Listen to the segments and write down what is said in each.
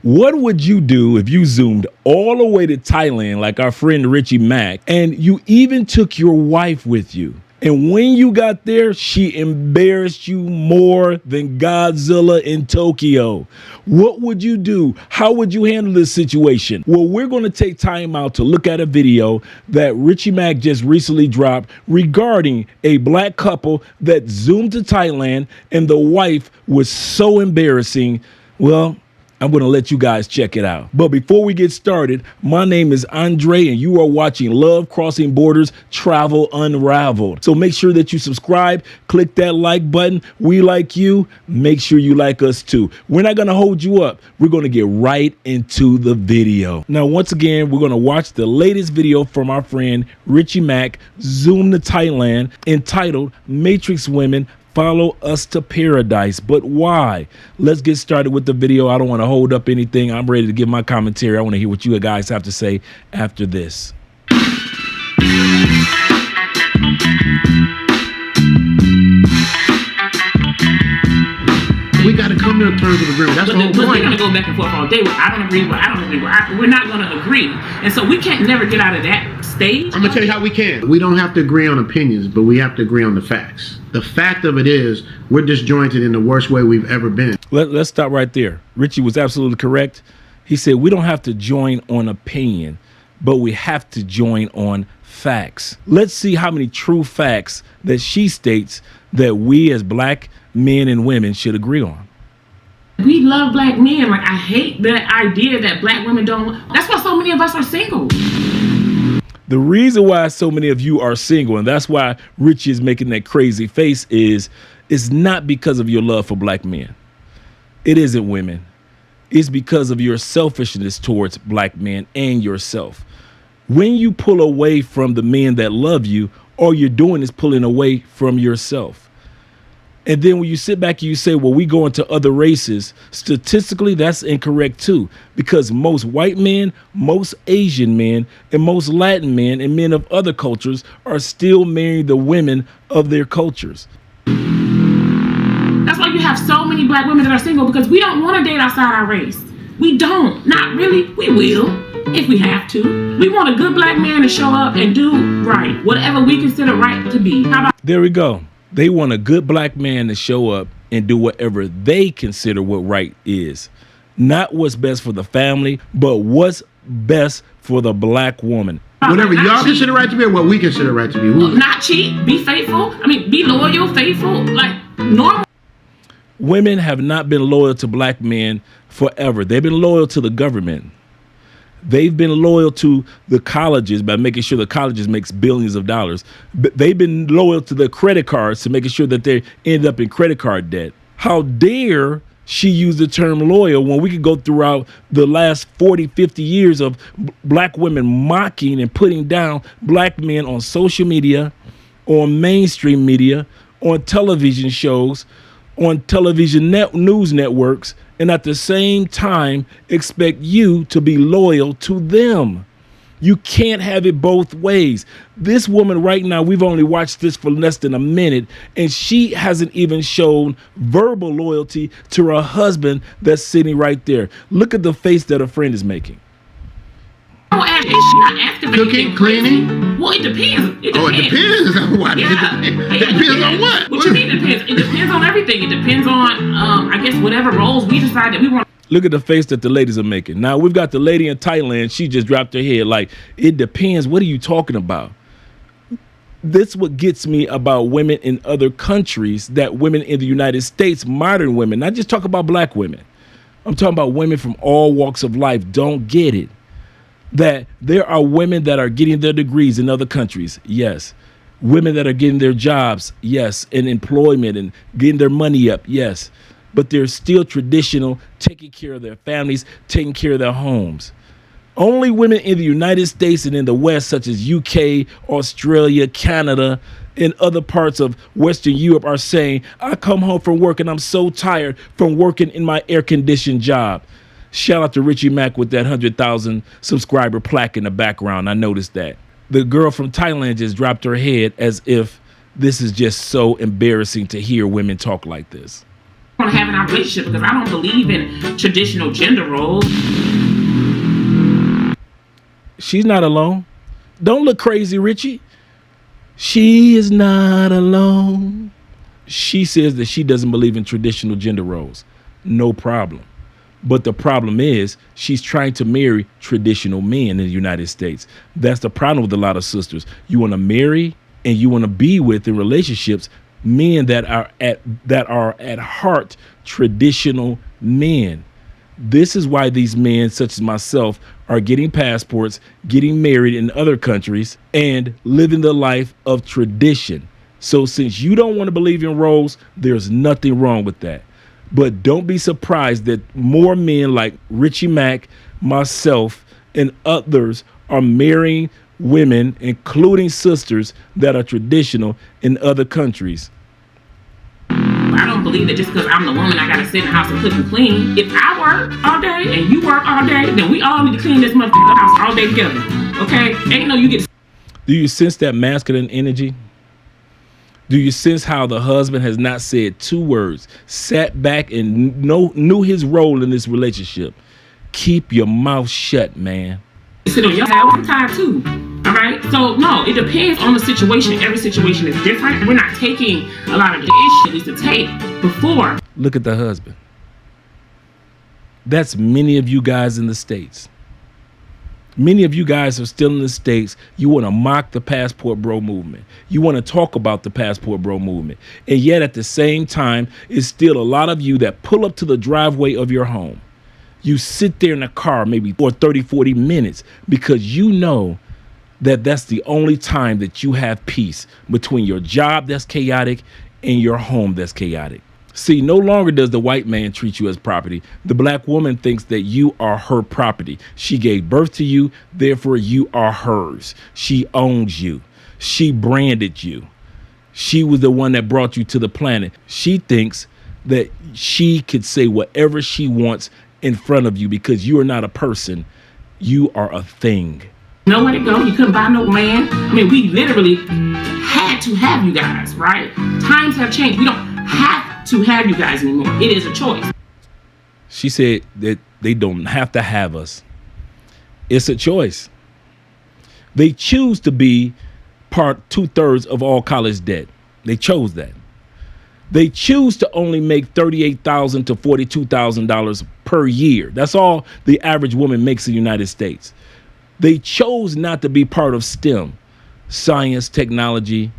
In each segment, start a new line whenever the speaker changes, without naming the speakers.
What would you do if you zoomed all the way to Thailand like our friend Richie Mack, and you even took your wife with you? And when you got there, she embarrassed you more than Godzilla in Tokyo. What would you do? How would you handle this situation? Well, we're going to take time out to look at a video that Richie Mack just recently dropped regarding a black couple that zoomed to Thailand and the wife was so embarrassing. Well, I'm going to let you guys check it out. But before we get started, my name is Andre and you are watching Love Crossing Borders Travel Unraveled. So make sure that you subscribe, click that like button. We like you. Make sure you like us too. We're not going to hold you up. We're going to get right into the video. Now, once again, we're going to watch the latest video from our friend Richie Mack, Zoom to Thailand, entitled Matrix Women Follow Us to Paradise. But why? Let's get started with the video. I don't want to hold up anything. I'm ready to give my commentary. I want to hear what you guys have to say after this.
We got to come to terms of agreement. That's the whole point.
We're going to go back and forth all day. I don't agree. I don't agree. We're not going to agree. And so we can't never get out of that stage.
I'm going to tell you how we can. We don't have to agree on opinions, but we have to agree on the facts. The fact of it is, we're disjointed in the worst way we've ever been.
Let's stop right there. Richie was absolutely correct. He said we don't have to join on opinion, but we have to join on facts. Let's see how many true facts that she states that we as black men and women should agree on.
We love black men. Like, I hate the idea that black women don't. That's why so many of us are single.
The reason why so many of you are single, and that's why Richie is making that crazy face, is it's not because of your love for black men. It isn't, women. It's because of your selfishness towards black men and yourself. When you pull away from the men that love you, all you're doing is pulling away from yourself. And then when you sit back and you say, well, we go into other races, statistically, that's incorrect too, because most white men, most Asian men, and most Latin men and men of other cultures are still marrying the women of their cultures.
That's why you have so many black women that are single, because we don't want to date outside our race. We don't. Not really. We will if we have to. We want a good black man to show up and do right, whatever we consider right to be. How about?
There we go. They want a good black man to show up and do whatever they consider what right is. Not what's best for the family, but what's best for the black woman.
Whatever y'all consider right to be or what we consider right to be.
Not cheat, be faithful. I mean, be loyal, faithful, like normal.
Women have not been loyal to black men forever. They've been loyal to the government. They've been loyal to the colleges by making sure the colleges makes billions of dollars. They've been loyal to the credit cards to making sure that they end up in credit card debt. How dare she use the term loyal when we could go throughout the last 40, 50 years of black women mocking and putting down black men on social media, on mainstream media, on television shows, on television news networks, and at the same time expect you to be loyal to them. You can't have it both ways. This woman right now, we've only watched this for less than a minute, and she hasn't even shown verbal loyalty to her husband that's sitting right there. Look at the face that her friend is making.
Cooking, cleaning?
Well, it depends. It depends.
Oh, it depends on what?
Yeah.
It depends on what?
What you mean it depends? It depends on everything. It depends on, I guess, whatever roles we decide that we want.
Look at the face that the ladies are making. Now, we've got the lady in Thailand. She just dropped her head like, it depends. What are you talking about? This what gets me about women in other countries, that women in the United States, modern women, not just talk about black women. I'm talking about women from all walks of life don't get it. That there are women that are getting their degrees in other countries, yes. Women that are getting their jobs, yes, and employment and getting their money up, yes. But they're still traditional, taking care of their families, taking care of their homes. Only women in the United States and in the West, such as UK, Australia, Canada, and other parts of Western Europe are saying, I come home from work and I'm so tired from working in my air-conditioned job. Shout out to Richie Mack with that 100,000 subscriber plaque in the background. I noticed that. The girl from Thailand just dropped her head as if this is just so embarrassing to hear women talk like this.
want to have in our relationship because I don't believe in traditional gender roles.
She's not alone. Don't look crazy, Richie. She is not alone. She says that she doesn't believe in traditional gender roles. No problem. But the problem is she's trying to marry traditional men in the United States. That's the problem with a lot of sisters. You want to marry and you want to be with in relationships men that are at heart traditional men. This is why these men, such as myself, are getting passports, getting married in other countries, and living the life of tradition. So since you don't want to believe in roles, there's nothing wrong with that. But don't be surprised that more men like Richie Mack, myself, and others are marrying women, including sisters, that are traditional in other countries.
I don't believe that just because I'm the woman, I gotta sit in the house and cook and clean. If I work all day and you work all day, then we all need to clean this motherfucking house all day together. Okay? Ain't no you get.
Do you sense that masculine energy? Do you sense how the husband has not said two words, sat back and knew his role in this relationship? Keep your mouth shut, man.
Sit on your house. I'm tired too. All right? So, no, it depends on the situation. Every situation is different. We're not taking a lot of the issues to take before.
Look at the husband. That's many of you guys in the States. Many of you guys are still in the States. You want to mock the passport bro movement. You want to talk about the passport bro movement. And yet at the same time, it's still a lot of you that pull up to the driveway of your home. You sit there in the car maybe for 30, 40 minutes because you know that that's the only time that you have peace between your job that's chaotic and your home that's chaotic. See, no longer does the white man treat you as property. The black woman thinks that you are her property. She gave birth to you, therefore you are hers. She owns you. She branded you. She was the one that brought you to the planet. She thinks that she could say whatever she wants in front of you because you are not a person. You are a thing.
Nowhere to go. You couldn't buy no land. I mean, we literally had to have you guys, right? Times have changed. We don't have to have you guys anymore. It is a choice.
She said that they don't have to have us. It's a choice. They choose to be part 2/3 of all college debt. They chose that. They choose to only make $38,000 to $42,000 per year. That's all the average woman makes in the United States. They chose not to be part of STEM, science, technology,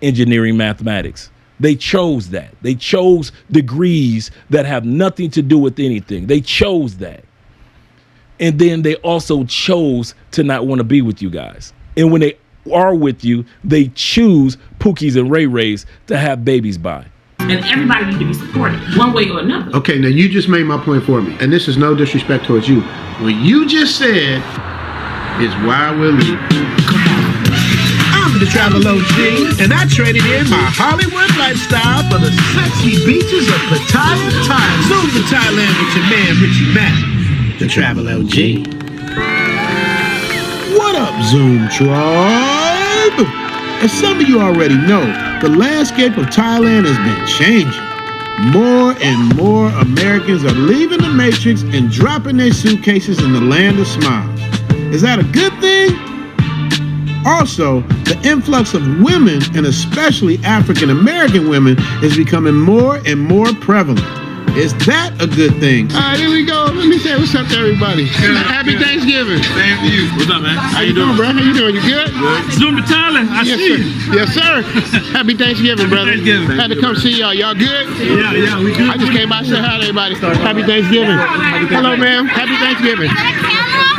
engineering, mathematics. They chose that. They chose degrees that have nothing to do with anything. They chose that. And then they also chose to not want to be with you guys. And when they are with you, they choose Pookies and Ray Rays to have babies by.
And everybody needs to be supported one way or another.
Okay, now you just made my point for me. And this is no disrespect towards you. What you just said is why we're leaving. I'm the Travel OG, and I traded in my Hollywood lifestyle for the sexy beaches of Pattaya, Thailand. Zoom to Thailand with your man, Richie Mack, the Travel OG. What up, Zoom Tribe? As some of you already know, the landscape of Thailand has been changing. More and more Americans are leaving the Matrix and dropping their suitcases in the land of smiles. Is that a good thing? Also, the influx of women, and especially African American women, is becoming more and more prevalent. Is that a good thing? All right, here we go. Let me say what's up to everybody. Happy Thanksgiving.
Same to you. What's up, man?
How you doing, bro? How you doing? You good?
Good. Zoom to Thailand. I
Yes,
see
sir.
you.
Yes, sir. Happy Thanksgiving, brother.
Thanksgiving.
Had to come see y'all. Y'all good?
Yeah, we good.
I just came by to say hi to everybody. Happy Thanksgiving. Hello, ma'am. Happy Thanksgiving.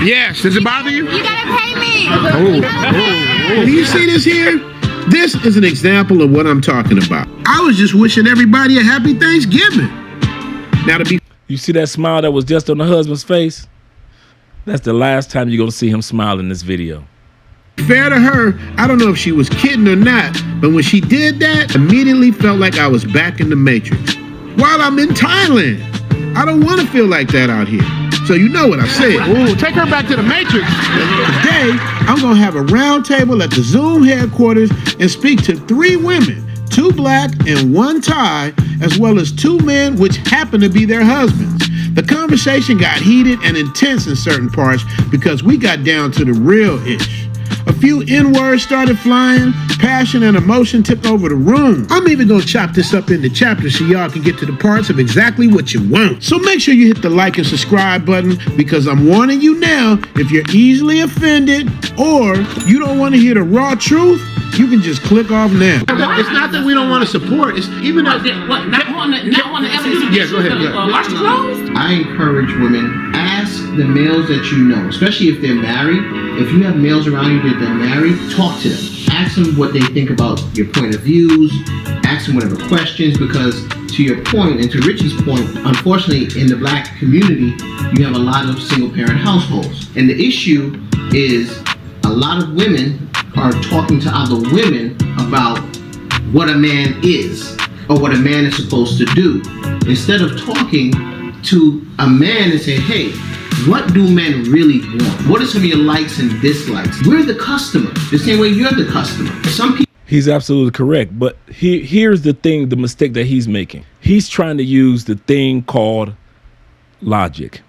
Yes. Does it bother you?
You gotta pay me.
Do you see this here? This is an example of what I'm talking about. I was just wishing everybody a happy Thanksgiving. Now to be
You see that smile that was just on the husband's face? That's the last time you're going to see him smile in this video.
fair to her, I don't know if she was kidding or not, but when she did that, immediately felt like I was back in the Matrix. While I'm in Thailand, I don't want to feel like that out here. So you know what I said. Ooh, take her back to the Matrix. Today, I'm going to have a round table at the Zoom headquarters and speak to 3 women, 2 black and 1 Thai, as well as 2 men which happen to be their husbands. The conversation got heated and intense in certain parts because we got down to the real ish. A few N-words started flying, passion and emotion took over the room. I'm even gonna chop this up into chapters so y'all can get to the parts of exactly what you want. So make sure you hit the like and subscribe button, because I'm warning you now, if you're easily offended or you don't want to hear the raw truth, you can just click off now.
It's not that we don't want to support. It's even
Not want to ever do the
Yeah, go ahead, yeah.
wash the clothes?
I encourage women, ask the males that you know, especially if they're married. If you have males around you that they're married, talk to them. Ask them what they think about your point of views. Ask them whatever questions, because to your point and to Richie's point, unfortunately in the black community, you have a lot of single parent households. And the issue is a lot of women are talking to other women about what a man is or what a man is supposed to do, instead of talking to a man and say, hey, what do men really want? What are some of your likes and dislikes? We're the customer, the same way you're the customer. Some people.
He's absolutely correct. But here's the thing, the mistake that he's making. He's trying to use the thing called logic,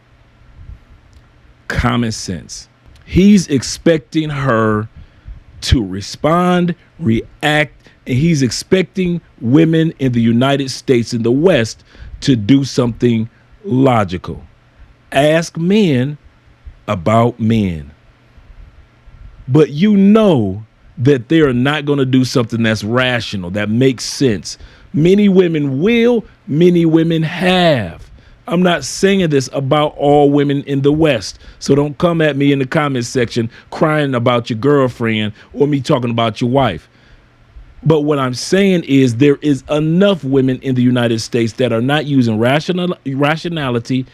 common sense. He's expecting her to respond, react, and he's expecting women in the United States, in the West, to do something logical. Ask men about men. But you know that they are not going to do something that's rational, that makes sense. Many women will, many women have. I'm not saying this about all women in the West. So don't come at me in the comments section crying about your girlfriend or me talking about your wife. But what I'm saying is there is enough women in the United States that are not using rationality,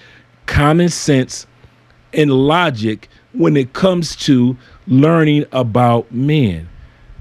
common sense, and logic when it comes to learning about men.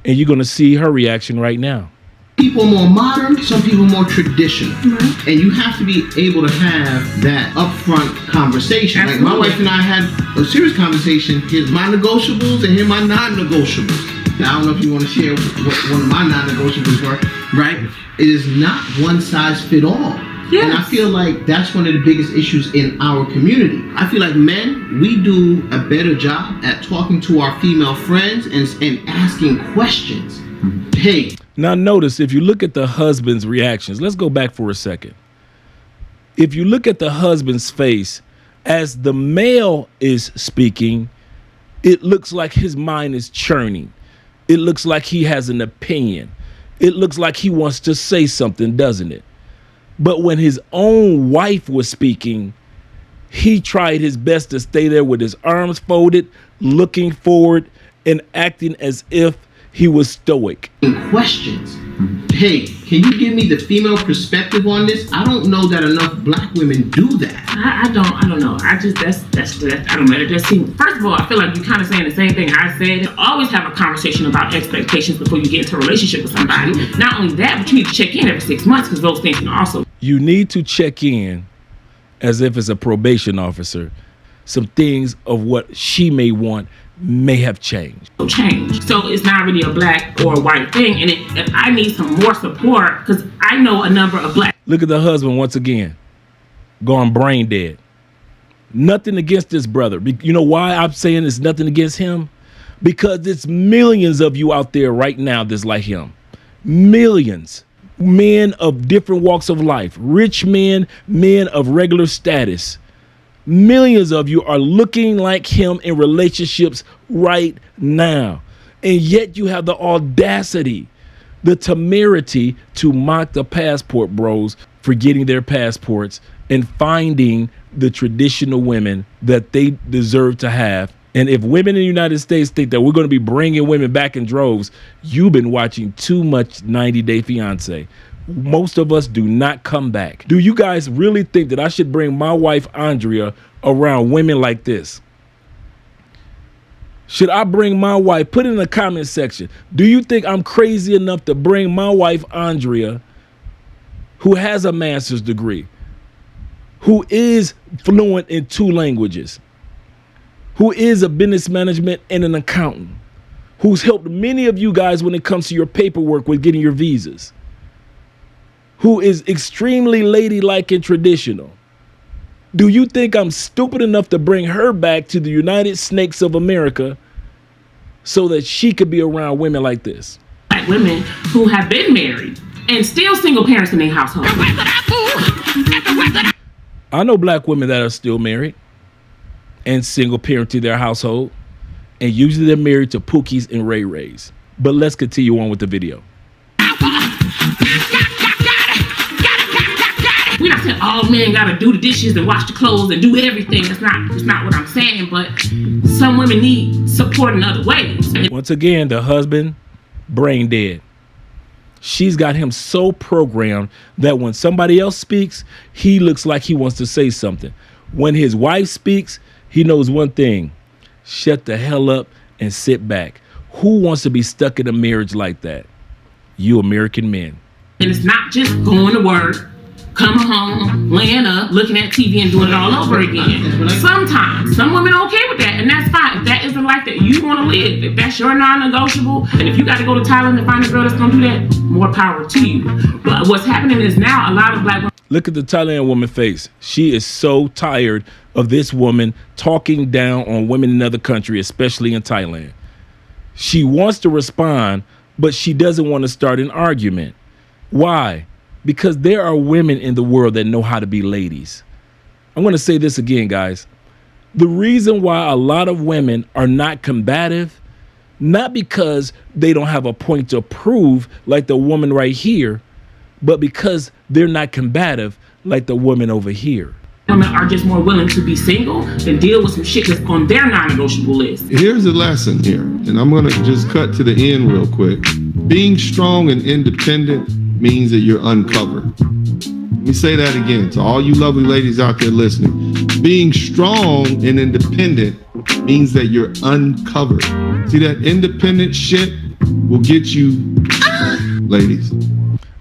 And you're going to see her reaction right now.
People more modern, some people more traditional. Mm-hmm. And you have to be able to have that upfront conversation. Absolutely. Like my wife and I had a serious conversation. Here's my negotiables and here are my non-negotiables. Now, I don't know if you want to share what one of my non-negotiables were, right? It is not one size fit all. Yes. And I feel like that's one of the biggest issues in our community. I feel like men, we do a better job at talking to our female friends and asking questions. Mm-hmm. Hey.
Now notice, if you look at the husband's reactions, let's go back for a second. If you look at the husband's face, as the male is speaking, it looks like his mind is churning. It looks like he has an opinion. It looks like he wants to say something, doesn't it? But when his own wife was speaking, he tried his best to stay there with his arms folded, looking forward and acting as if he was stoic.
Questions. Hey, can you give me the female perspective on this? I don't know that enough black women do that.
I don't know. I just I don't know. It just seems. First of all, I feel like you're kind of saying the same thing I said. Always have a conversation about expectations before you get into a relationship with somebody. Not only that, but you need to check in every 6 months, because those things can also.
You need to check in as if it's a probation officer. Some things of what she may want may have changed.
So it's not really a black or a white thing, and I need some more support, because I know a number of black.
Look at the husband once again, going brain dead. Nothing against this brother. You know why I'm saying it's nothing against him? Because it's millions of you out there right now that's like him. Millions. Men of different walks of life, rich men, men of regular status. Millions of you are looking like him in relationships right now. And yet you have the audacity, the temerity to mock the passport bros for getting their passports and finding the traditional women that they deserve to have. And if women in the United States think that we're going to be bringing women back in droves, you've been watching too much 90 Day Fiance. Most of us do not come back. Do you guys really think that I should bring my wife, Andrea, around women like this? Should I bring my wife? Put it in the comment section. Do you think I'm crazy enough to bring my wife, Andrea, who has a master's degree, who is fluent in 2 languages, who is a business management and an accountant, who's helped many of you guys when it comes to your paperwork with getting your visas, who is extremely ladylike and traditional. Do you think I'm stupid enough to bring her back to the United Snakes of America so that she could be around women like this?
Black women who have been married and still single parents in their household.
I know black women that are still married and single parent to their household, and usually they're married to Pookies and Ray Rays. But let's continue on with the video.
We're not saying all men gotta do the dishes and wash the clothes and do everything. That's not what I'm saying, but some women need support in other ways.
Once again, the husband, brain dead. She's got him so programmed that when somebody else speaks, he looks like he wants to say something. When his wife speaks, he knows one thing: shut the hell up and sit back. Who wants to be stuck in a marriage like that? You American men.
And it's not just going to work, coming home, laying up, looking at TV and doing it all over again. Sometimes, some women are okay with that, and that's fine. If that is the life that you want to live, if that's your non-negotiable, and if you got to go to Thailand to find a girl that's going to do that, more power to you. But what's happening is now a lot of black women...
Look at the Thailand woman face. She is so tired of this woman talking down on women in other countries, especially in Thailand. She wants to respond, but she doesn't want to start an argument. Why? Because there are women in the world that know how to be ladies. I'm going to say this again, guys. The reason why a lot of women are not combative, not because they don't have a point to prove like the woman right here, but because they're not combative like the woman over here.
Women are just more willing to be single than deal with some shit that's on their non-negotiable list.
Here's a lesson here, and I'm going to just cut to the end real quick. Being strong and independent means that you're uncovered. Let me say that again to all you lovely ladies out there listening. Being strong and independent means that you're uncovered. See, that independent shit will get you, ladies.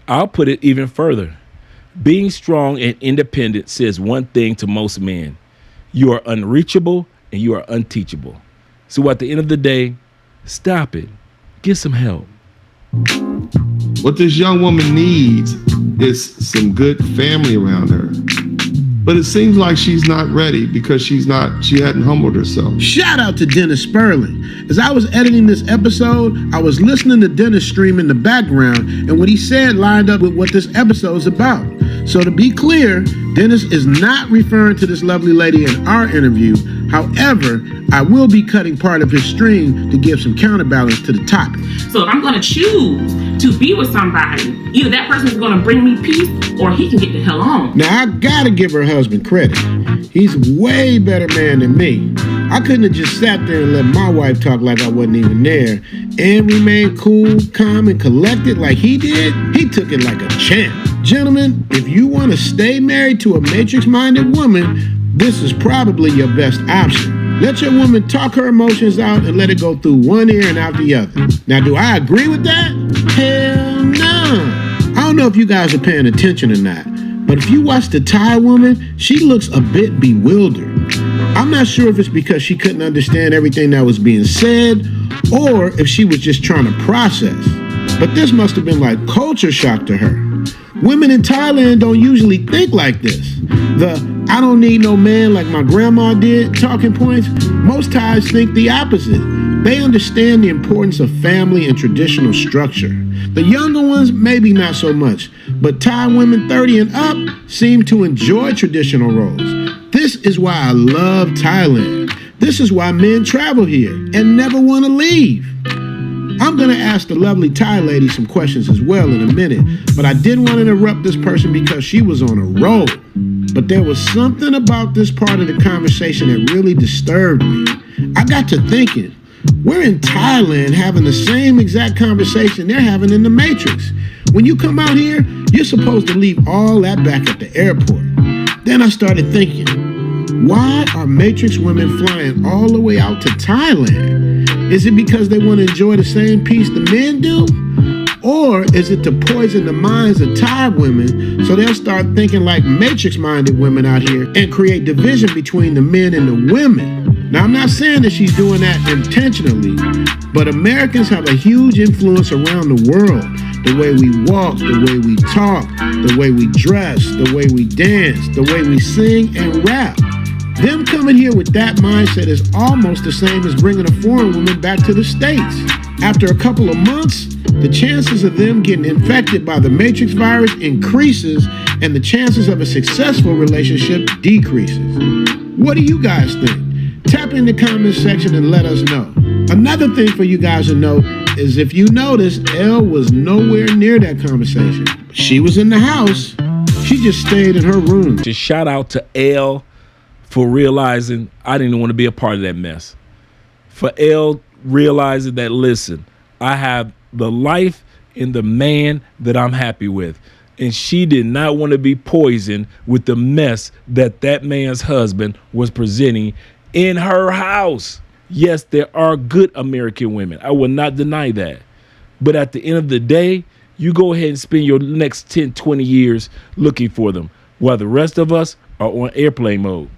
I'll put it even further. Being strong and independent says one thing to most men: you are unreachable and you are unteachable. So at the end of the day, stop it. Get some help.
What this young woman needs is some good family around her. But it seems like she's not ready because she hadn't humbled herself.
Shout out to Dennis Sperling. As I was editing this episode, I was listening to Dennis stream in the background, and what he said lined up with what this episode is about. So to be clear, Dennis is not referring to this lovely lady in our interview. However, I will be cutting part of his stream to give some counterbalance to the topic.
So if I'm going to choose to be with somebody, either that person is going to bring me peace or he can get the hell on.
Now, I gotta give her husband credit. He's a way better man than me. I couldn't have just sat there and let my wife talk like I wasn't even there and remain cool, calm, and collected like he did. He took it like a champ. Gentlemen, if you want to stay married to a matrix-minded woman, this is probably your best option. Let your woman talk her emotions out and let it go through one ear and out the other. Now, do I agree with that? Hell no. I don't know if you guys are paying attention or not, but if you watch the Thai woman, she looks a bit bewildered. I'm not sure if it's because she couldn't understand everything that was being said or if she was just trying to process. But this must have been like culture shock to her. Women in Thailand don't usually think like this. The "I don't need no man like my grandma did" talking points, most Thais think the opposite. They understand the importance of family and traditional structure. The younger ones, maybe not so much, but Thai women 30 and up seem to enjoy traditional roles. This is why I love Thailand. This is why men travel here and never want to leave. I'm going to ask the lovely Thai lady some questions as well in a minute, but I didn't want to interrupt this person because she was on a roll. But there was something about this part of the conversation that really disturbed me. I got to thinking, we're in Thailand having the same exact conversation they're having in the Matrix. When you come out here, you're supposed to leave all that back at the airport. Then I started thinking, why are Matrix women flying all the way out to Thailand? Is it because they want to enjoy the same peace the men do? Or is it to poison the minds of Thai women so they'll start thinking like Matrix-minded women out here and create division between the men and the women? Now, I'm not saying that she's doing that intentionally, but Americans have a huge influence around the world. The way we walk, the way we talk, the way we dress, the way we dance, the way we sing and rap. Them coming here with that mindset is almost the same as bringing a foreign woman back to the States. After a couple of months, the chances of them getting infected by the Matrix virus increases and the chances of a successful relationship decreases. What do you guys think? Tap in the comment section and let us know. Another thing for you guys to know is if you notice, Elle was nowhere near that conversation. She was in the house. She just stayed in her room.
Just shout out to Elle for realizing I didn't want to be a part of that mess. For Elle realizing that, listen, I have the life and the man that I'm happy with. And she did not want to be poisoned with the mess that that man's husband was presenting in her house. Yes, there are good American women. I will not deny that. But at the end of the day, you go ahead and spend your next 10, 20 years looking for them, while the rest of us are on airplane mode.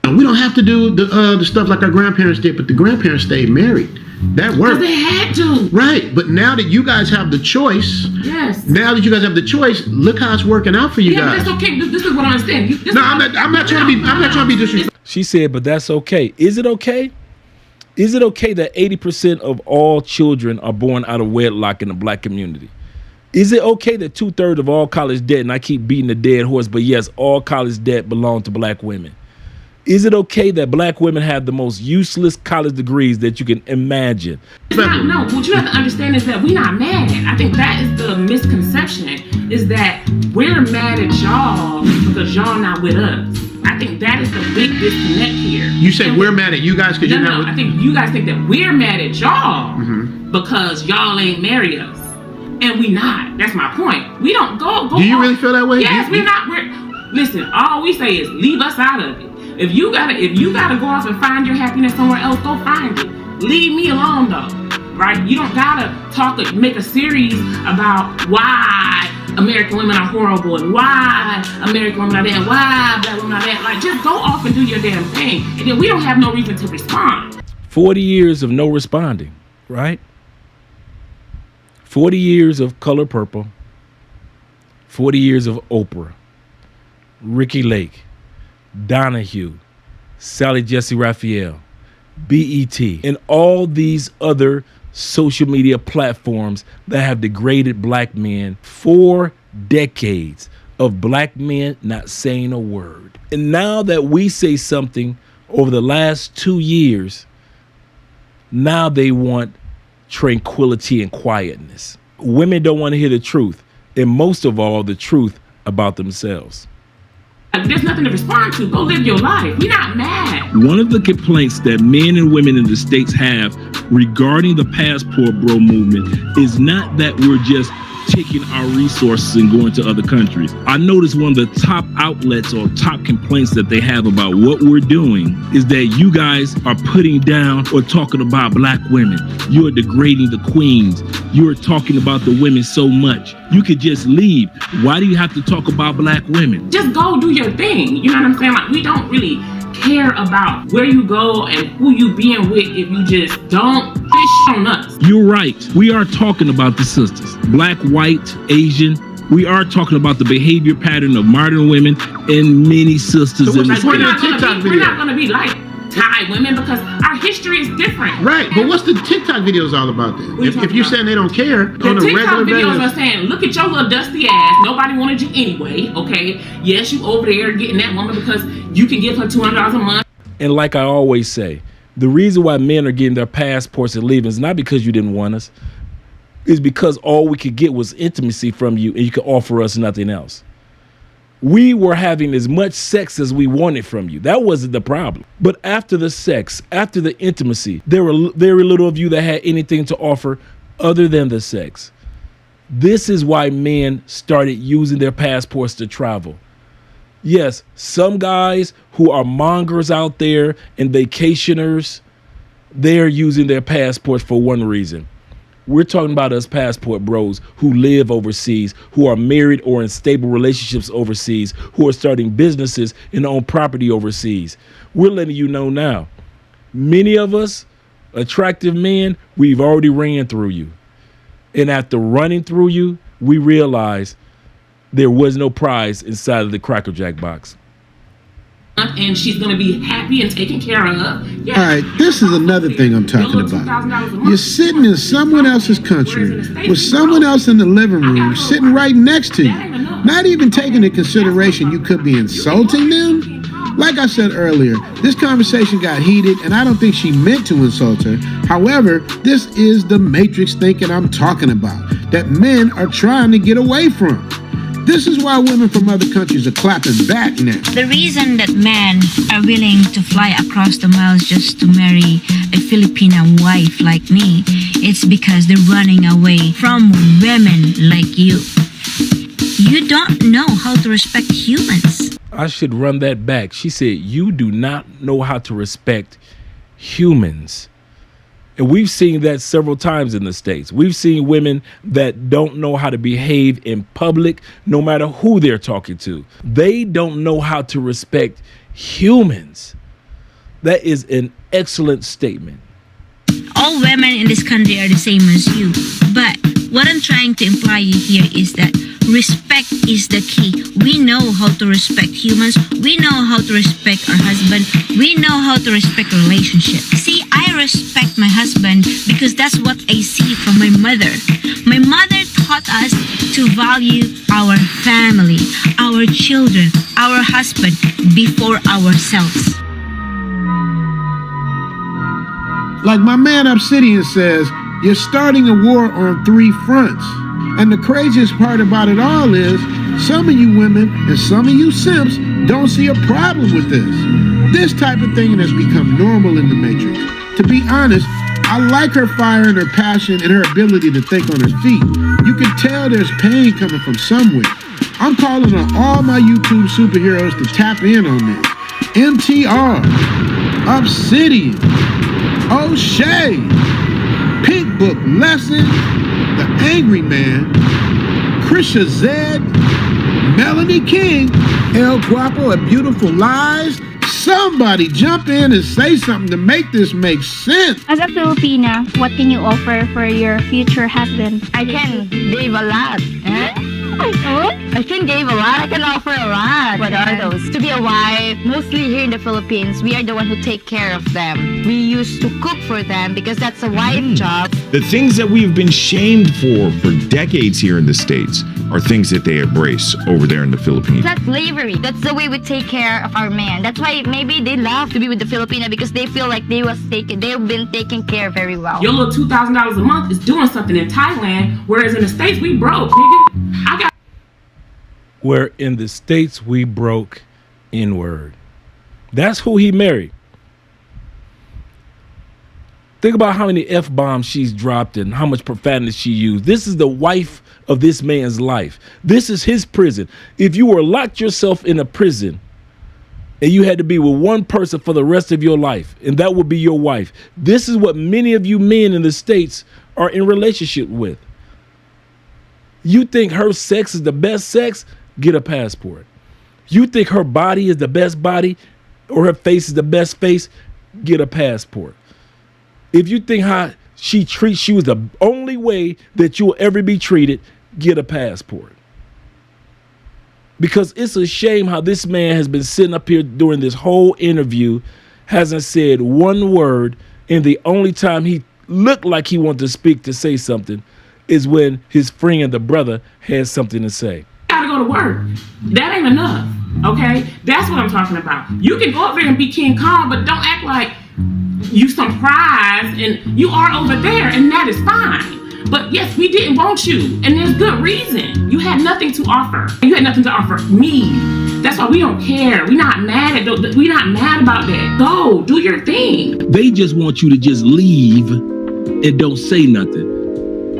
We don't have to do the stuff like our grandparents did, but the grandparents stayed married. That worked.
Because they had to.
Right, but now that you guys have the choice,
Yes.
now that you guys have the choice, look how it's working out for you
Yeah,
guys.
but that's okay. This is what I understand.
I'm not trying to be disrespectful.
She said, but that's okay. Is it okay? Is it okay that 80% of all children are born out of wedlock in the black community? Is it okay that 2/3 of all college debt, and I keep beating the dead horse, but yes, all college debt belong to black women? Is it okay that black women have the most useless college degrees that you can imagine?
No, what you have to understand is that we're not mad. I think that is the misconception, is that we're mad at y'all because y'all not with us. I think that is the big disconnect here.
You say we're mad at you guys because you're not with...
I think you guys think that we're mad at y'all because y'all ain't marry us. And we not. That's my point. We don't go.
Do you really feel that way?
Yes, we're not. Listen, all we say is leave us out of it. If you gotta go off and find your happiness somewhere else, go find it. Leave me alone though, right? You don't gotta make a series about why American women are horrible and why American women are there and why black women are there. Like, just go off and do your damn thing, and then we don't have no reason to respond.
40 years of no responding, right? 40 years of Color Purple, 40 years of Oprah, Ricky Lake, Donahue, Sally Jesse Raphael, BET, and all these other social media platforms that have degraded black men. 4 decades of black men not saying a word. And now that we say something over the last 2 years, now they want tranquility and quietness. Women don't want to hear the truth, and most of all, the truth about themselves.
There's nothing to respond to. Go live your life. We're not mad.
One of the complaints that men and women in the States have regarding the passport bro movement is not that we're just taking our resources and going to other countries. I noticed one of the top outlets or top complaints that they have about what we're doing is that you guys are putting down or talking about black women. You are degrading the queens. You are talking about the women so much. You could just leave. Why do you have to talk about black women?
Just go do your thing. You know what I'm saying? Like, we don't really care about where you go and who you being with if you just don't fish on us.
You're right. We are talking about the sisters. Black, white, Asian. We are talking about the behavior pattern of modern women and many sisters in the States.
We're not going to be like Thai women because our history is different.
Right, but what's the TikTok videos all about then? If you're saying they don't care
the
on a
TikTok
regular
videos
basis.
are saying, look at your little dusty ass. Nobody wanted you anyway, okay? Yes, you over there getting that woman because you can give her $200 a month.
And like I always say, the reason why men are getting their passports and leaving is not because you didn't want us. It's because all we could get was intimacy from you and you could offer us nothing else. We were having as much sex as we wanted from you. That wasn't the problem. But after the sex, after the intimacy, there were very little of you that had anything to offer other than the sex. This is why men started using their passports to travel. Yes, some guys who are mongers out there and vacationers, they're using their passports for one reason. We're talking about us passport bros who live overseas, who are married or in stable relationships overseas, who are starting businesses and own property overseas. We're letting you know now, Many of us, attractive men, we've already ran through you. And after running through you, we realized there was no prize inside of the Cracker Jack box.
And she's going to be happy and taken care of. Yeah.
All right, this is another thing I'm talking about. You're sitting in someone else's country with someone else in the living room sitting right next to you, not even taking into consideration you could be insulting them. Like I said earlier, this conversation got heated and I don't think she meant to insult her. However, this is the matrix thinking I'm talking about, that men are trying to get away from. This is why women from other countries are clapping back now.
The reason that men are willing to fly across the miles just to marry a Filipino wife like me, it's because they're running away from women like you. You don't know how to respect humans.
I should run that back. She said, you do not know how to respect humans. And we've seen that several times in the States. We've seen women that don't know how to behave in public, no matter who they're talking to. They don't know how to respect humans. That is an excellent statement.
All women in this country are the same as you. But what I'm trying to imply here is that respect is the key. We know how to respect humans. We know how to respect our husband. We know how to respect relationships. See, I respect my husband because that's what I see from my mother. My mother taught us to value our family, our children, our husband before ourselves.
Like my man Obsidian says, you're starting a war on 3 fronts. And the craziest part about it all is some of you women and some of you simps don't see a problem with this. This type of thing has become normal in the Matrix. To be honest, I like her fire and her passion and her ability to think on her feet. You can tell there's pain coming from somewhere. I'm calling on all my YouTube superheroes to tap in on this. MTR, Obsidian, O'Shea, Pink Book Lesson, The Angry Man, Krisha Zed, Melanie King, El Guapo and Beautiful Lies. Somebody jump in and say something to make this make sense.
As a Filipina, what can you offer for your future husband?
I can give a lot. I can give a lot. I can offer a lot. What are those? To be a wife, mostly here in the Philippines, we are the one who take care of them. We used to cook for them because that's a wife job.
The things that we've been shamed for decades here in the States are things that they embrace over there in the Philippines.
That's slavery. That's the way we take care of our man. That's why maybe they love to be with the Filipina because they feel like they've been taken care very well.
Your little $2,000 a month is doing something in Thailand, whereas in the States we broke, nigga.
Where in the States we broke N-word. That's who he married. Think about how many F-bombs she's dropped and how much profanity she used. This is the wife of this man's life. This is his prison. If you were locked yourself in a prison and you had to be with one person for the rest of your life, and that would be your wife, this is what many of you men in the States are in relationship with. You think her sex is the best sex? Get a passport. You think her body is the best body or her face is the best face? Get a passport. If you think how she treats you is the only way that you will ever be treated, get a passport. Because it's a shame how this man has been sitting up here during this whole interview, hasn't said one word, and the only time he looked like he wanted to speak to say something is when his friend and the brother had something to say.
Gotta go to work. That ain't enough, okay? That's what I'm talking about. You can go up there and be King Kong, but don't act like you some prize and you are over there, and that is fine. But yes, we didn't want you, and there's good reason. You had nothing to offer. You had nothing to offer me. That's why we don't care. We're not mad about that. Go, do your thing.
They just want you to just leave and don't say nothing.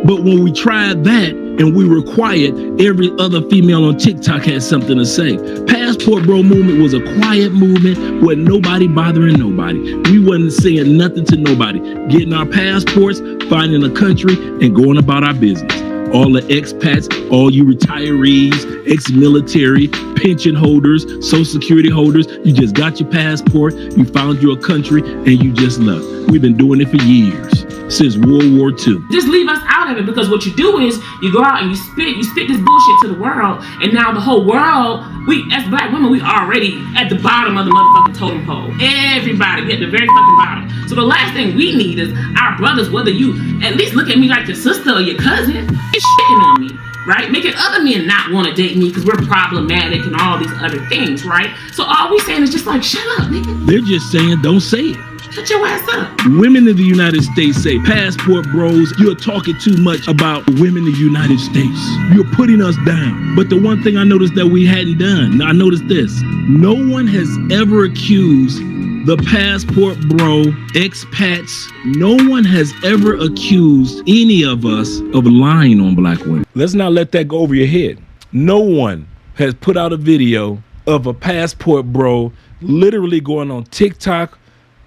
But when we tried that and we were quiet, every other female on TikTok had something to say. Passport Bro movement was a quiet movement where nobody bothering nobody. We wasn't saying nothing to nobody. Getting our passports, finding a country, and going about our business. all the expats, all you retirees, ex-military, pension holders, social security holders. You just got your passport, you found your country, and you just left. We've been doing it for years, since World War II.
Just leave us out of it, because what you do is you go out and you spit this bullshit to the world, and now the whole world, we as black women, we already at the bottom of the motherfucking totem pole. Everybody, we at the very fucking bottom. So the last thing we need is our brothers, whether you at least look at me like your sister or your cousin, it's shitting on me, right? Making other men not want to date me because we're problematic and all these other things, right? So all we saying is just like, shut up, nigga.
They're just saying, don't say it.
Shut your ass up.
Women in the United States say, passport bros, you're talking too much about women in the United States. You're putting us down. But the one thing I noticed that we hadn't done, I noticed this. No one has ever accused the passport bro, expats, no one has ever accused any of us of lying on black women. Let's not let that go over your head. No one has put out a video of a passport bro literally going on TikTok,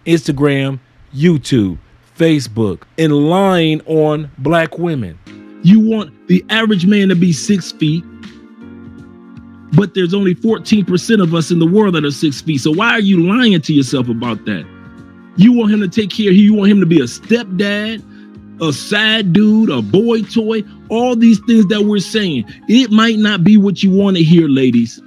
Instagram, YouTube, Facebook, and lying on black women. You want the average man to be 6 feet, but there's only 14% of us in the world that are 6 feet. So why are you lying to yourself about that? You want him to take care of you. You want him to be a stepdad, a side dude, a boy toy, all these things that we're saying. It might not be what you want to hear, ladies.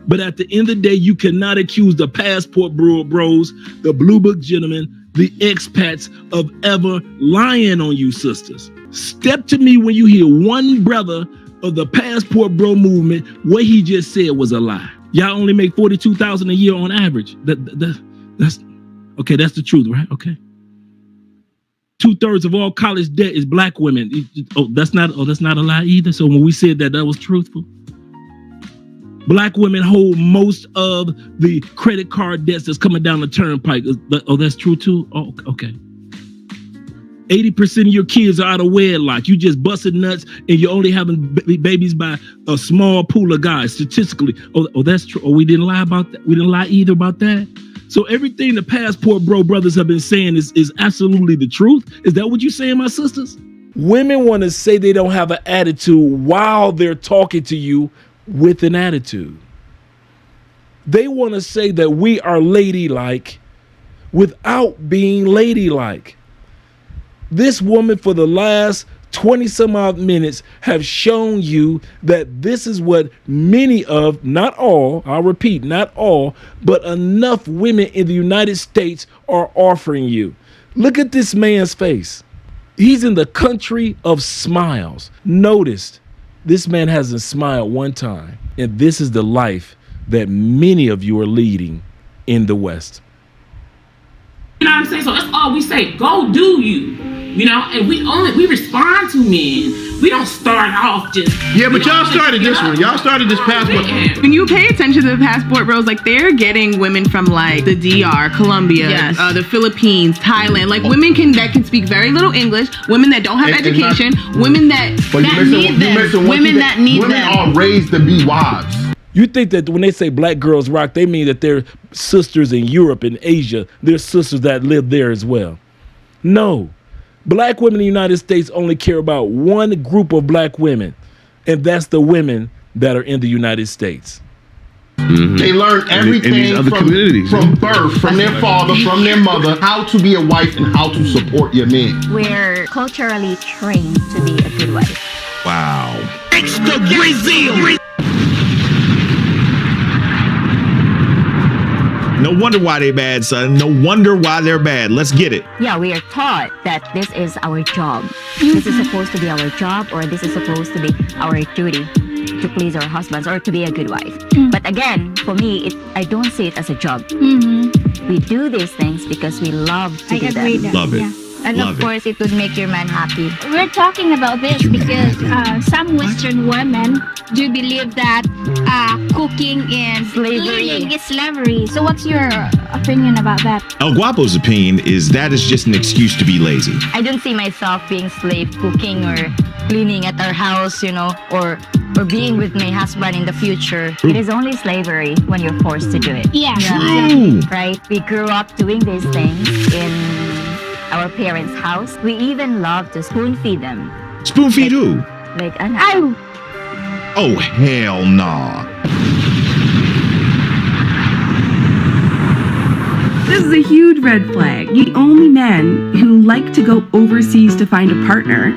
But at the end of the day, you cannot accuse the passport bros, the blue book gentlemen, the expats of ever lying on you, sisters. Step to me when you hear one brother of the passport bro movement, what he just said was a lie. Y'all only make $42,000 a year on average. That's okay. That's the truth, right? Okay. 2/3 of all college debt is black women. That's not a lie either. So when we said that was truthful. Black women hold most of the credit card debts that's coming down the turnpike. Oh, that's true too? Oh, okay. 80% of your kids are out of wedlock. You just busted nuts and you're only having babies by a small pool of guys, statistically. Oh, that's true. Oh, we didn't lie about that. We didn't lie either about that. So everything the passport bro brothers have been saying is absolutely the truth. Is that what you're saying, my sisters? Women want to say they don't have an attitude while they're talking to you with an attitude. They want to say that we are ladylike without being ladylike. This woman for the last 20 some odd minutes have shown you that this is what many of, not all, I'll repeat, not all, but enough women in the United States are offering you. Look at this man's face. He's in the country of smiles. Notice this man hasn't smiled one time. And this is the life that many of you are leading in the West.
You know what I'm saying? So that's all we say. Go do you. You know, and we respond to men. We don't start off just.
Yeah, but y'all started this one. Y'all started this passport.
When you pay attention to the passport bros, like they're getting women from like the DR, Colombia,
Yes.
The Philippines, Thailand, like women that can speak very little English, women that don't have education, women that need them, women that need them.
Women are raised to be wives.
You think that when they say black girls rock, they mean that they're sisters in Europe and Asia. They're sisters that live there as well. No. Black women in the United States only care about one group of black women, and that's the women that are in the United States.
Mm-hmm. They learn everything from birth, from their father, from their mother, how to be a wife and how to support your man.
We're culturally trained to be a good wife.
Wow.
Extra Brazil.
No wonder why they bad, son. No wonder why they're bad. Let's get it.
Yeah, we are taught that this is our job. This is supposed to be our job, or this is supposed to be our duty to please our husbands or to be a good wife. But again, for me, I don't see it as a job. We do these things because we love to do them.
Love it.
Yeah.
And of course, it would make your man happy.
We're talking about this because some Western women do believe that cooking and cleaning is slavery. So what's your opinion about that?
El Guapo's opinion is that is just an excuse to be lazy.
I don't see myself being slave cooking or cleaning at our house, you know, or being with my husband in the future.
It is only slavery when you're forced to do it.
Yeah.
True.
Right? We grew up doing these things in our parents' house. We even love to spoon feed them.
Spoon feed who?
Like, ano?
Oh, hell nah.
This is a huge red flag. The only men who like to go overseas to find a partner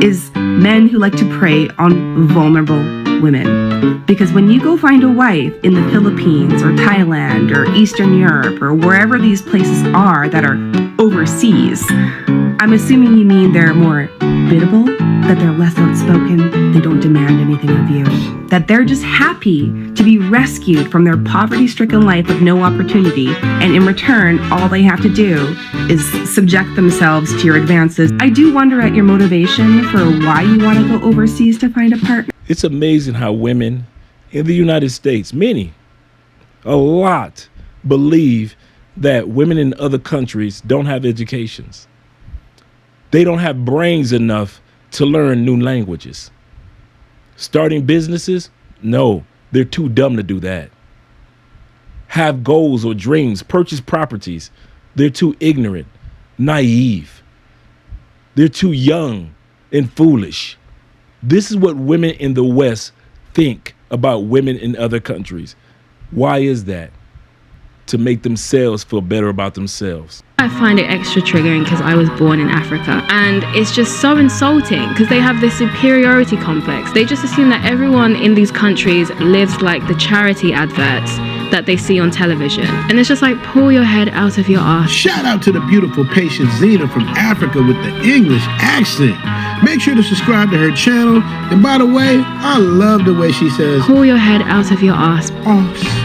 is men who like to prey on vulnerable women. Because when you go find a wife in the Philippines or Thailand or Eastern Europe or wherever these places are that are overseas, I'm assuming you mean they're more biddable, that they're less outspoken, they don't demand anything of you, that they're just happy to be rescued from their poverty-stricken life with no opportunity, and in return, all they have to do is subject themselves to your advances. I do wonder at your motivation for why you want to go overseas to find a partner.
It's amazing how women in the United States, many, a lot, believe that women in other countries don't have educations. They don't have brains enough to learn new languages. Starting businesses? No, they're too dumb to do that. Have goals or dreams, purchase properties. They're too ignorant, naive. They're too young and foolish. This is what women in the West think about women in other countries. Why is that? To make themselves feel better about themselves.
I find it extra triggering because I was born in Africa, and it's just so insulting because they have this superiority complex. They just assume that everyone in these countries lives like the charity adverts that they see on television, and it's just like, pull your head out of your ass.
Shout out to the beautiful patient Zena from Africa with the English accent. Make sure to subscribe to her channel, and by the way, I love the way she says,
pull your head out of your ass.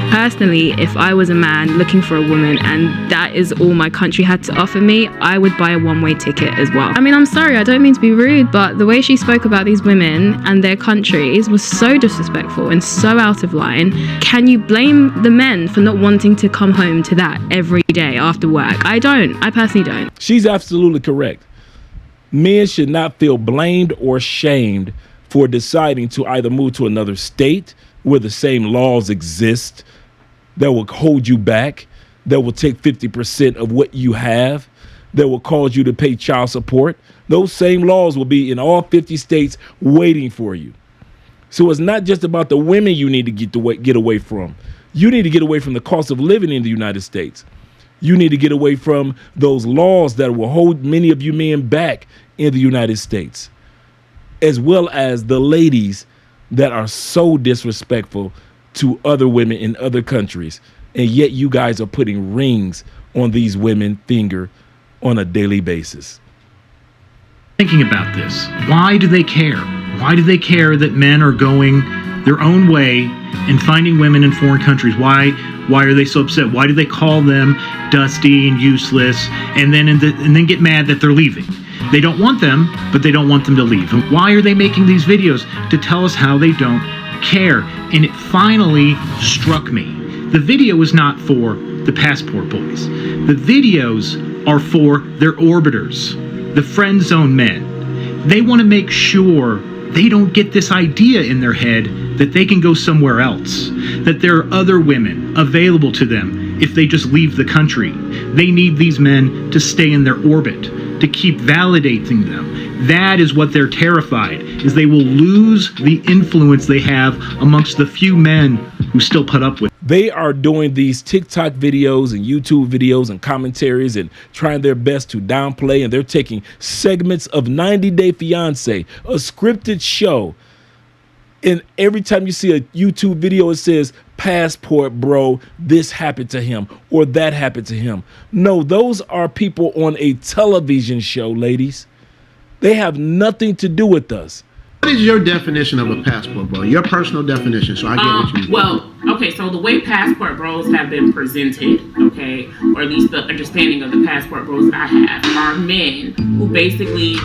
Personally, if I was a man looking for a woman and that is all my country had to offer me, I would buy a one-way ticket as well. I mean, I'm sorry, I don't mean to be rude, but the way she spoke about these women and their countries was so disrespectful and so out of line. Can you blame the men for not wanting to come home to that every day after work? I don't. I personally don't.
She's absolutely correct. Men should not feel blamed or shamed for deciding to either move to another state where the same laws exist that will hold you back, that will take 50% of what you have, that will cause you to pay child support. Those same laws will be in all 50 states waiting for you. So it's not just about the women you need to get away from. You need to get away from the cost of living in the United States. You need to get away from those laws that will hold many of you men back in the United States, as well as the ladies that are so disrespectful to other women in other countries. And yet you guys are putting rings on these women's finger on a daily basis.
Thinking about this, why do they care? Why do they care that men are going their own way and finding women in foreign countries? Why are they so upset? Why do they call them dusty and useless and then get mad that they're leaving? They don't want them, but they don't want them to leave. And why are they making these videos? To tell us how they don't care. And it finally struck me. The video is not for the passport boys. The videos are for their orbiters, the friend zone men. They want to make sure they don't get this idea in their head that they can go somewhere else, that there are other women available to them if they just leave the country. They need these men to stay in their orbit, to keep validating them. That is what they're terrified, is they will lose the influence they have amongst the few men who still put up with.
They are doing these TikTok videos and YouTube videos and commentaries and trying their best to downplay, and they're taking segments of 90 Day Fiancé, a scripted show. And every time you see a YouTube video, it says, passport bro, this happened to him or that happened to him. No, those are people on a television show, ladies. They have nothing to do with us.
What is your definition of a passport bro? Your personal definition, so I get what you mean.
Well, okay, so the way passport bros have been presented, okay, or at least the understanding of the passport bros that I have, are men who basically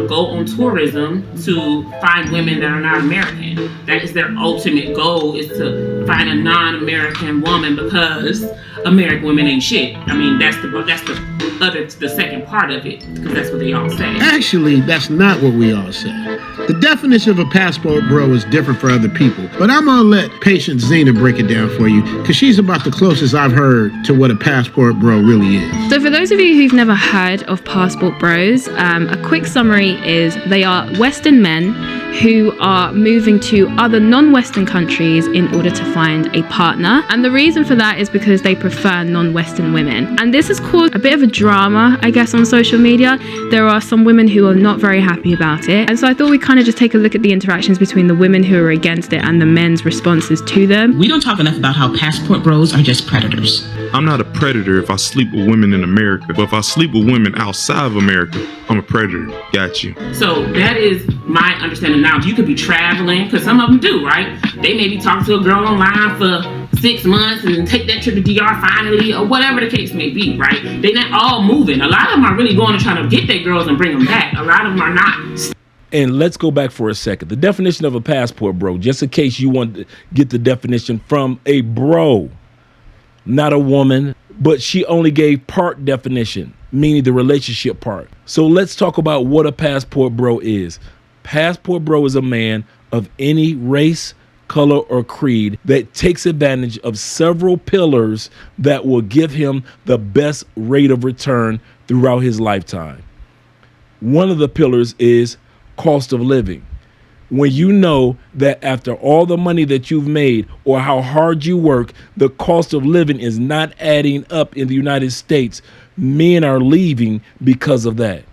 go on tourism to find women that are not American. That is their ultimate goal, is to find a non-American woman because American women ain't shit. I mean, that's the second part of it, because that's what they all say.
Actually, that's not what we all say. The definition of a passport bro is different for other people, but I'm gonna let patient Zena break it down for you, because she's about the closest I've heard to what a passport bro really is.
So for those of you who've never heard of passport bros, a quick summary is they are Western men who are moving to other non-Western countries in order to find a partner. And the reason for that is because they prefer non-Western women. And this has caused a bit of a drama, I guess, on social media. There are some women who are not very happy about it. And so I thought we'd kind of just take a look at the interactions between the women who are against it and the men's responses to them.
We don't talk enough about how passport bros are just predators.
I'm not a predator if I sleep with women in America, but if I sleep with women outside of America, I'm a predator. Got you.
So that is my understanding. Now, you could be traveling, because some of them do, right? They may be talking to a girl online for 6 months and take that trip to DR finally, or whatever the case may be, right? They're not all moving. A lot of them are really going to try to get their girls and bring them back. A lot of them are not.
And let's go back for a second. The definition of a passport bro, just in case you want to get the definition from a bro, not a woman, but she only gave part definition, meaning the relationship part. So let's talk about what a passport bro is. Passport bro is a man of any race, color, or creed that takes advantage of several pillars that will give him the best rate of return throughout his lifetime. One of the pillars is cost of living. When you know that after all the money that you've made or how hard you work, the cost of living is not adding up in the United States, men are leaving because of that.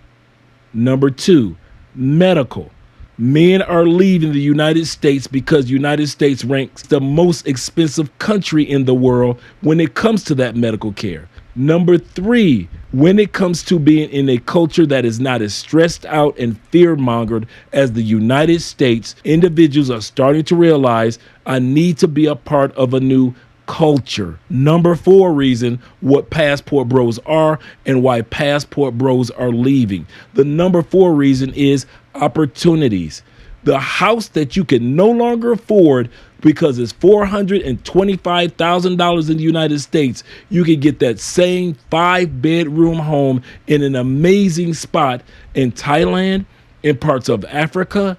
Number 2, medical. Men are leaving the United States because the United States ranks the most expensive country in the world when it comes to that medical care. Number 3, when it comes to being in a culture that is not as stressed out and fear-mongered as the United States, individuals are starting to realize I need to be a part of a new culture. Number 4 reason what passport bros are and why passport bros are leaving. The number 4 reason is opportunities. The house that you can no longer afford because it's $425,000 in the United States, you can get that same 5-bedroom home in an amazing spot in Thailand, in parts of Africa,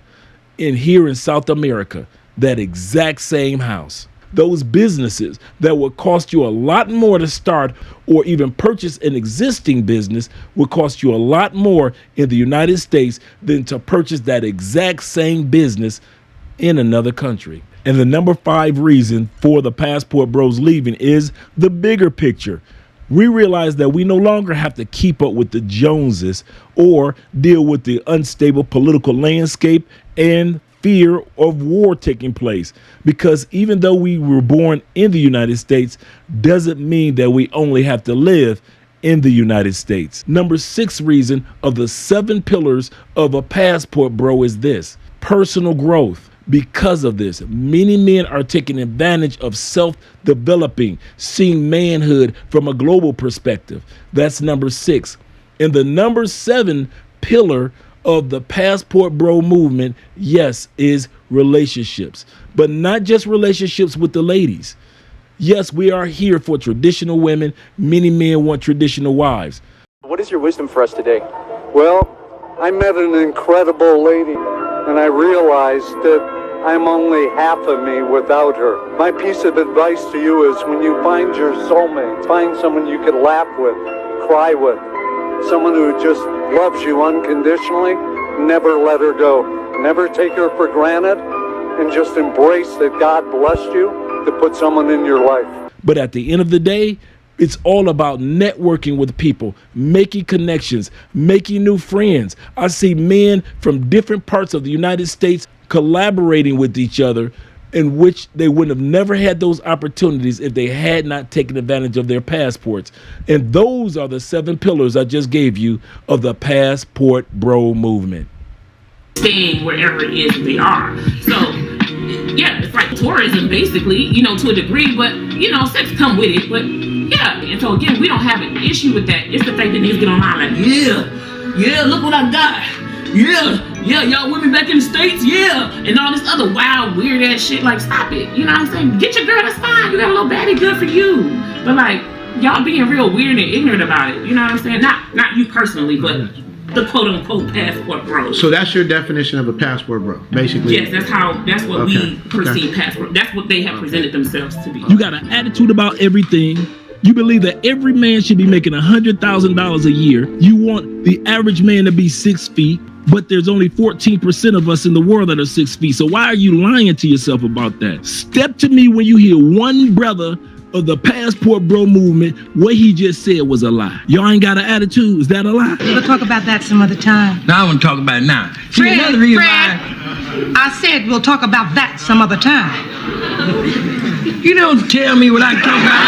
and here in South America. That exact same house. Those businesses that would cost you a lot more to start or even purchase an existing business would cost you a lot more in the United States than to purchase that exact same business in another country. And the number 5 reason for the passport bros leaving is the bigger picture. We realize that we no longer have to keep up with the Joneses or deal with the unstable political landscape and fear of war taking place, because even though we were born in the United States doesn't mean that we only have to live in the United States. Number 6 reason of the 7 pillars of a passport bro is this: personal growth. Because of this, many men are taking advantage of self-developing, seeing manhood from a global perspective. That's number 6. And the number 7 pillar of the passport bro movement, yes, is relationships, but not just relationships with the ladies. Yes, we are here for traditional women. Many men want traditional wives.
What is your wisdom for us today? Well, I met an incredible lady, and I realized that I'm only half of me without her. My piece of advice to you is when you find your soulmate, find someone you can laugh with, cry with, someone who just loves you unconditionally. Never let her go. Never take her for granted, and just embrace that God blessed you to put someone in your life.
But at the end of the day, it's all about networking with people, making connections, making new friends. I see men from different parts of the United States collaborating with each other, in which they wouldn't have never had those opportunities if they had not taken advantage of their passports. And those are the 7 pillars I just gave you of the passport bro movement.
Staying wherever it is they are. So, yeah, it's like tourism basically, to a degree, but, sex come with it. But, yeah, and so again, we don't have an issue with that. It's the fact that niggas get online like, yeah, look what I got. Yeah, y'all women back in the States, yeah, and all this other wild, weird ass shit. Like, stop it, you know what I'm saying? Get your girl, that's fine. You got a little baddie, good for you. But like, y'all being real weird and ignorant about it. You know what I'm saying? Not you personally, but the quote unquote passport bro.
So that's your definition of a passport bro, basically.
Yes, that's what we perceive passport. That's what they have presented themselves to be.
You got an attitude about everything. You believe that every man should be making $100,000 a year. You want the average man to be 6 feet. But there's only 14% of us in the world that are 6 feet. So why are you lying to yourself about that? Step to me when you hear one brother of the passport bro movement, what he just said was a lie. Y'all ain't got an attitude. Is that a lie?
We'll talk about that some other time.
No, I want to talk about it now. See,
Fred,
another reason
I said we'll talk about that some other time.
You don't tell me what I can talk about.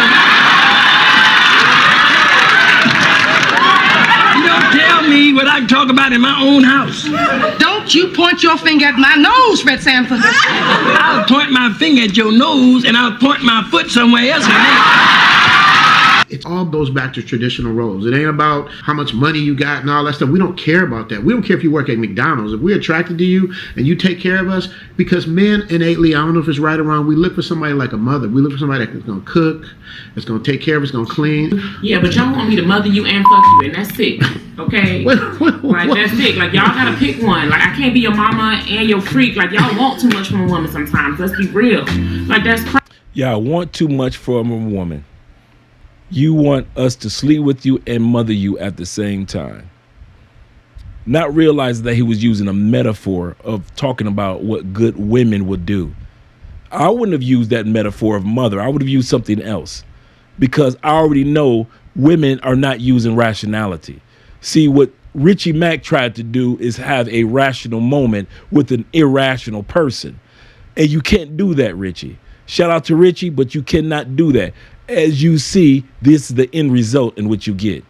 You don't tell me what I can talk about in my own house.
Don't you point your finger at my nose, Fred Sanford.
I'll point my finger at your nose and I'll point my foot somewhere else.
It all goes back to traditional roles. It ain't about how much money you got and all that stuff. We don't care about that. We don't care if you work at McDonald's. If we're attracted to you and you take care of us, because men innately, I don't know if it's right or wrong, we look for somebody like a mother. We look for somebody that's going to cook, that's going to take care of us, going to clean.
Yeah, but y'all want me to mother you and fuck you, and that's sick, okay? Like, that's sick. Like, y'all gotta pick one. Like, I can't be your mama and your freak. Like, y'all want too much from a woman sometimes. Let's be real. Like, that's crazy.
Y'all want too much from a woman. You want us to sleep with you and mother you at the same time. Not realizing that he was using a metaphor of talking about what good women would do. I wouldn't have used that metaphor of mother. I would have used something else, because I already know women are not using rationality. See, what Richie Mack tried to do is have a rational moment with an irrational person. And you can't do that, Richie. Shout out to Richie, but you cannot do that. As you see, this is the end result in which you get.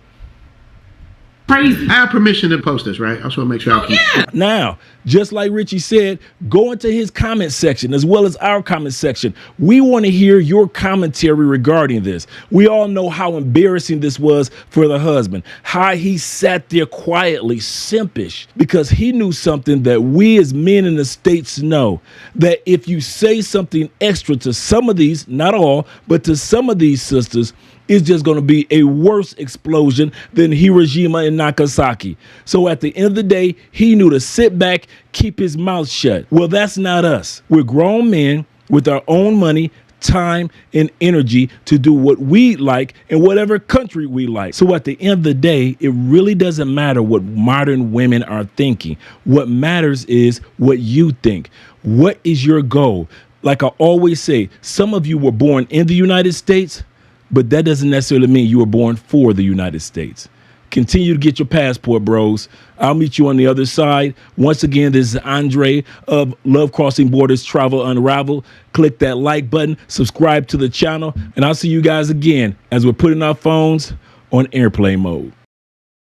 Crazy.
I have permission to post this, right? I just want to make sure I can.
Now, just like Richie said, go into his comment section as well as our comment section. We want to hear your commentary regarding this. We all know how embarrassing this was for the husband, how he sat there quietly, simpish, because he knew something that we as men in the States know, that if you say something extra to some of these, not all, but to some of these sisters, it's just going to be a worse explosion than Hiroshima and Nagasaki. So at the end of the day, he knew to sit back, keep his mouth shut. Well, that's not us. We're grown men with our own money, time, and energy to do what we like in whatever country we like. So at the end of the day, it really doesn't matter what modern women are thinking. What matters is what you think. What is your goal? Like I always say, some of you were born in the United States, but that doesn't necessarily mean you were born for the United States. Continue to get your passport, bros. I'll meet you on the other side. Once again, this is Andre of Love Crossing Borders Travel Unraveled. Click that like button, subscribe to the channel, and I'll see you guys again as we're putting our phones on airplane mode.